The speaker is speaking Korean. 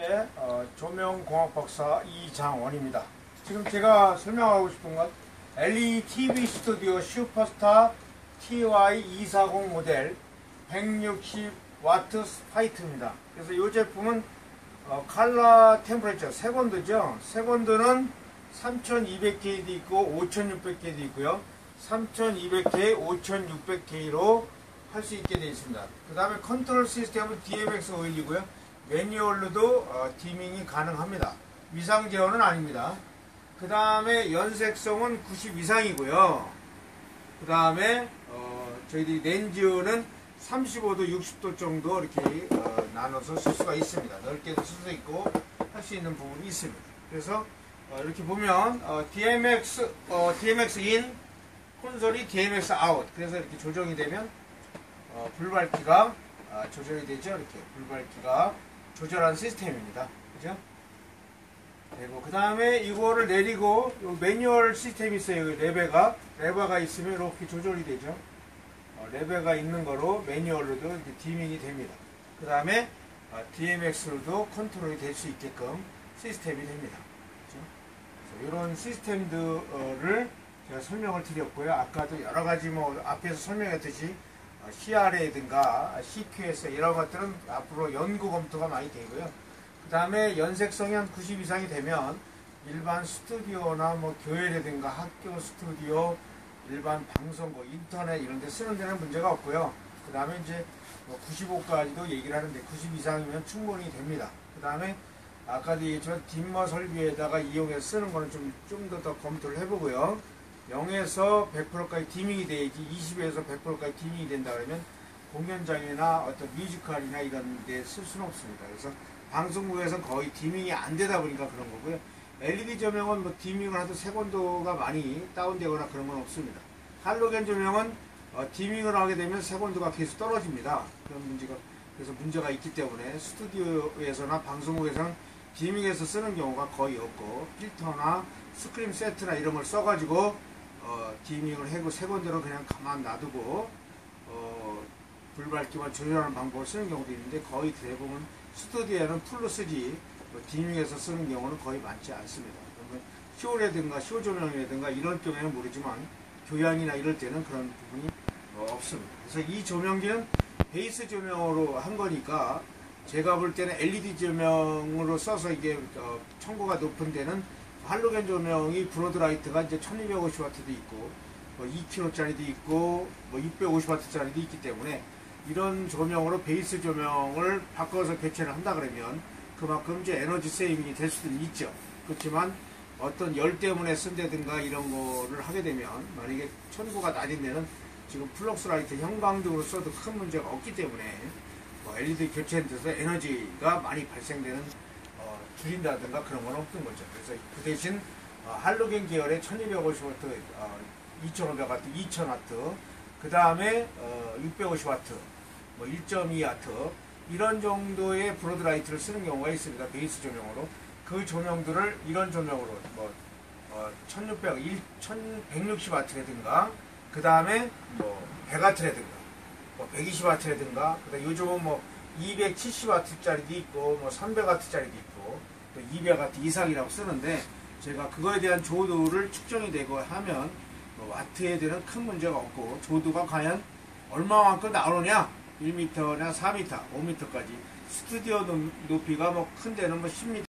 네, 조명공학 박사 이장원입니다. 지금 제가 설명하고 싶은 건 LED TV 스튜디오 슈퍼스타 TY240 모델 160W 스파이트입니다. 그래서 이 제품은 컬러 템퍼레처 세건드죠. 세건드는 3200K도 있고 5600K도 있고요. 3200K, 5600K로 할 수 있게 되어 있습니다. 그 다음에 컨트롤 시스템은 DMX 오일이고요. 매뉴얼로도 디밍이 가능합니다. 위상 제어는 아닙니다. 그 다음에 연색성은 90 이상이고요. 그 다음에 저희들이 렌즈는 35도, 60도 정도 이렇게 나눠서 쓸 수가 있습니다. 넓게도 쓸 수 있고 할 수 있는 부분이 있습니다. 그래서 이렇게 보면 DMX 인, 콘솔이 DMX 아웃. 그래서 이렇게 조정이 되면 불밝기가 조절이 되죠. 이렇게 불밝기가 조절한 시스템입니다. 그죠? 그리고 그 다음에 이거를 내리고 요 매뉴얼 시스템이 있어요. 레버가 있으면 이렇게 조절이 되죠. 레버가 있는 거로 매뉴얼로도 이렇게 디밍이 됩니다. 그 다음에 DMX로도 컨트롤이 될 수 있게끔 시스템이 됩니다. 그렇죠? 이런 시스템들을 제가 설명을 드렸고요. 아까도 여러 가지 앞에서 설명했듯이 CRA든가 CQS 이런 것들은 앞으로 연구 검토가 많이 되고요. 그 다음에 연색성이 한 90 이상이 되면 일반 스튜디오나 교회라든가 학교 스튜디오, 일반 방송국, 인터넷 이런 데 쓰는 데는 문제가 없고요. 그 다음에 이제 95까지도 얘기를 하는데 90 이상이면 충분히 됩니다. 그 다음에 아까도 얘기했지만 딤머 설비에다가 이용해서 쓰는 거는 좀 더 검토를 해보고요. 0에서 100%까지 디밍이 돼야지 20에서 100%까지 디밍이 된다 그러면 공연장이나 어떤 뮤지컬이나 이런 데 쓸 수는 없습니다. 그래서 방송국에서는 거의 디밍이 안 되다 보니까 그런 거고요. LED 조명은 디밍을 하도 색온도가 많이 다운되거나 그런 건 없습니다. 할로겐 조명은 디밍을 하게 되면 색온도가 계속 떨어집니다. 그래서 문제가 있기 때문에 스튜디오에서나 방송국에서는 디밍에서 쓰는 경우가 거의 없고 필터나 스크린 세트나 이런 걸 써가지고 디밍을 하고 색온도를 그냥 가만 놔두고 불밝기만 조절하는 방법을 쓰는 경우도 있는데 거의 대부분 스튜디오에는 풀로 쓰지 디밍에서 쓰는 경우는 거의 많지 않습니다. 그러면 쇼라든가 쇼 조명이라든가 이런 경우에는 모르지만 교양이나 이럴 때는 그런 부분이 없습니다. 그래서 이 조명기는 베이스 조명으로 한 거니까 제가 볼 때는 LED 조명으로 써서 이게 청고가 높은 데는 할로겐 조명이 브로드라이트가 이제 1250W도 있고 2kW짜리도 있고 650W짜리도 있기 때문에 이런 조명으로 베이스 조명을 바꿔서 교체를 한다 그러면 그만큼 이제 에너지 세이빙이 될 수도 있죠. 그렇지만 어떤 열 때문에 쓴다든가 이런 거를 하게 되면 만약에 천고가 낮은 데는 지금 플럭스라이트 형광등으로 써도 큰 문제가 없기 때문에 LED 교체한 데서 에너지가 많이 발생되는 줄인다든가 그런 건 없는 거죠. 그래서 그 대신 할로겐 계열의 1250W, 2500W, 2000W, 그 다음에 650W, 1.2W 이런 정도의 브로드라이트를 쓰는 경우가 있습니다. 베이스 조명으로. 그 조명들을 이런 조명으로 1160W라든가 그 다음에 100W라든가 120W라든가 그다음에 요즘은 270W짜리도 있고 300W짜리도 있고 또 200W 이상이라고 쓰는데 제가 그거에 대한 조도를 측정이 되고 하면 와트에 대한 큰 문제가 없고 조도가 과연 얼마만큼 나오느냐 1m나 4m, 5m까지 스튜디오 높이가 큰 데는 10m